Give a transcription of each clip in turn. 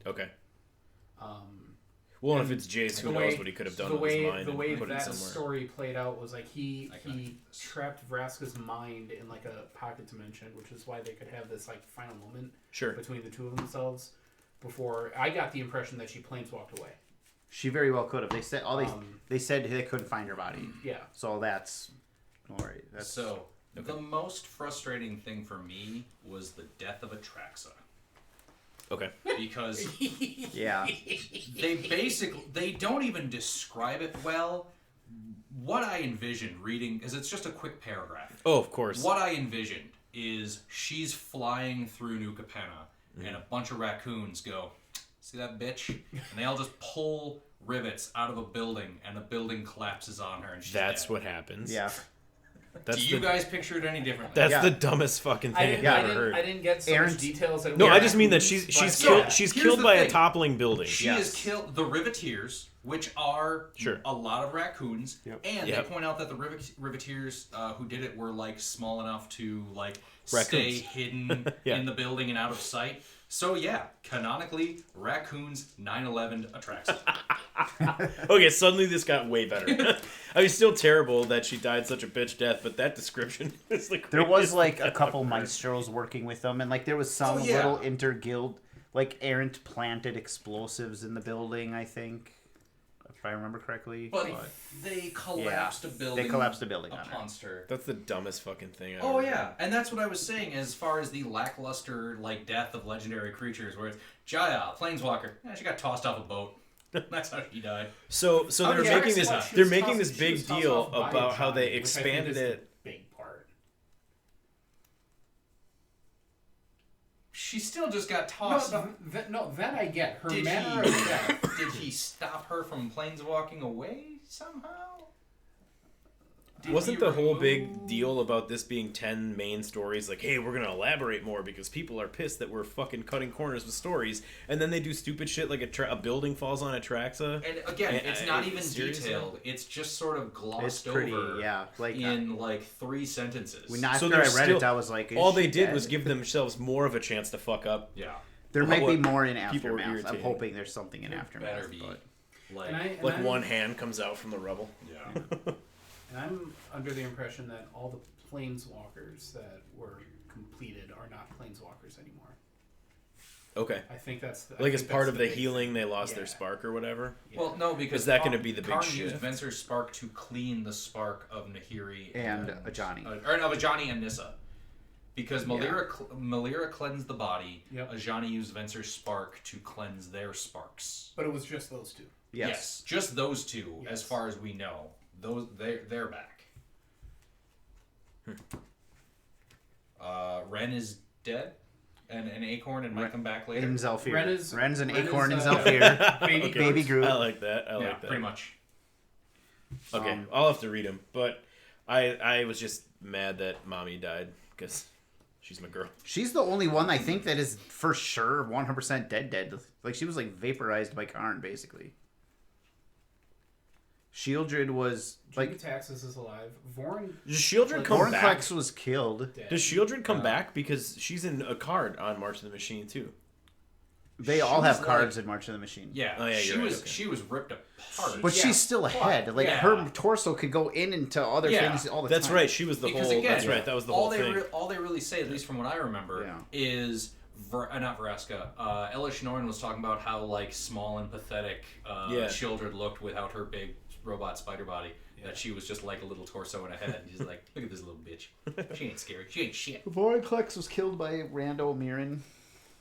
Okay. Well, and if it's Jace, who knows what he could have done with his mind. The way and put that it somewhere. story played out was like he trapped Vraska's mind in like a pocket dimension, which is why they could have this like final moment between the two of themselves. Before I got the impression that she planeswalked away. She very well could have. They said they said they couldn't find her body. Yeah. So that's all right. So the most frustrating thing for me was the death of Atraxa. Okay. Because they don't even describe it well. What I envisioned reading, because it's just a quick paragraph. Oh, of course. What I envisioned is she's flying through New Capenna, and a bunch of raccoons go, "See that bitch?" And they all just pull rivets out of a building, and the building collapses on her, and she's dead. What happens. Yeah. Do you guys picture it any differently? That's the dumbest fucking thing I've ever heard. I didn't get so much details. No, I just mean that she's killed by a toppling building. She has killed the Riveteers, which are a lot of raccoons, and they point out that the Riveteers who did it were like small enough to like stay hidden in the building and out of sight. So yeah, canonically, raccoons 9/11 Atraxa. Okay, suddenly this got way better. I mean, still terrible that she died such a bitch death, but that description is the greatest. There was like a couple maestros working with them, and like there was some little inter-guild, like errant planted explosives in the building, I think, if I remember correctly. But they collapsed a building. They collapsed a building upon her. That's the dumbest fucking thing I've ever heard. Yeah, and that's what I was saying as far as the lackluster like death of legendary creatures, where it's Jaya, Planeswalker. Yeah, she got tossed off a boat. That's how she died. So they're making this big deal about how they expanded it. Big part. She still just got tossed. No, that I get. Her manner of death. Did he stop her from planeswalking away somehow? Wasn't the whole big deal about this being 10 main stories like, hey, we're going to elaborate more because people are pissed that we're fucking cutting corners with stories, and then they do stupid shit like a building falls on Atraxa? And again, it's not even detailed. It's just sort of glossed over in like 3 sentences. After I read it, I was like, all they did was give themselves more of a chance to fuck up. Yeah. There might be more in Aftermath. I'm hoping there's something in Aftermath. Better be. Like one hand comes out from the rubble. Yeah. And I'm under the impression that all the planeswalkers that were completed are not planeswalkers anymore. Okay. I think that's as part of the healing, they lost their spark or whatever. Yeah. Well, no, because is that going to be the big Karn shift? used Venser's spark to clean the spark of Nahiri and Ajani, or of Ajani and Nissa, because Malira cleansed the body. Yep. Ajani used Venser's spark to cleanse their sparks. But it was just those two. Yes, just those two, as far as we know. They're back. Ren is dead, and an acorn and might come back later. In Zelfir. Ren's an acorn in is, Zelfir. Baby Groot. I like that. I like that. Pretty much. Okay, I'll have to read them, but I was just mad that Mommy died because she's my girl. She's the only one I think that is for sure 100% dead. Like she was like vaporized by Karn basically. Shieldred was like Taxis is alive. Vorn. Does Shieldred come back? Vorinclex was killed. Dead. Does Shieldred come back because she's in a card on March of the Machine too? They all have cards in March of the Machine. Yeah, she was ripped apart. But she's still ahead. Like her torso could go in into other things all the time. That's right. She was the whole. Again, that's right. That was the whole thing. All they really say, at least from what I remember, is not Vraska. Elish Norn was talking about how like small and pathetic Shieldred looked without her big robot spider body. That she was just like a little torso and a head. He's like, look at this little bitch. She ain't scary. She ain't shit. Vorinclex was killed by Rando Mirren.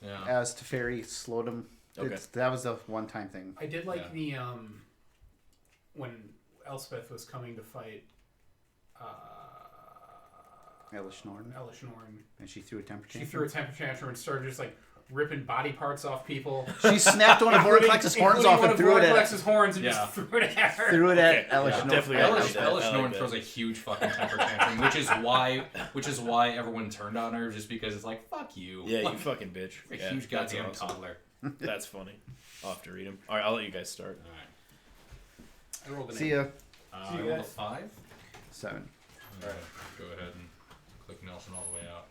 Yeah. As Teferi slowed him. Okay. That was a one-time thing. I did like the when Elspeth was coming to fight Elish Norn. And she threw a temper tantrum. She threw a temper tantrum and started just like ripping body parts off people. She snapped one of Vorinclex's horns off and threw it at Vorinclex's horns and just threw it at her. Threw it at Elish Norn. Definitely. Elish Norn throws a huge fucking temper tantrum, which is why everyone turned on her, just because it's like, fuck you. Yeah, you fucking bitch. A huge goddamn toddler. That's funny. I'll have to read them. All right, I'll let you guys start. All right. I rolled an See ya. I rolled a 5. 7. All right, go ahead and click Nelson all the way out.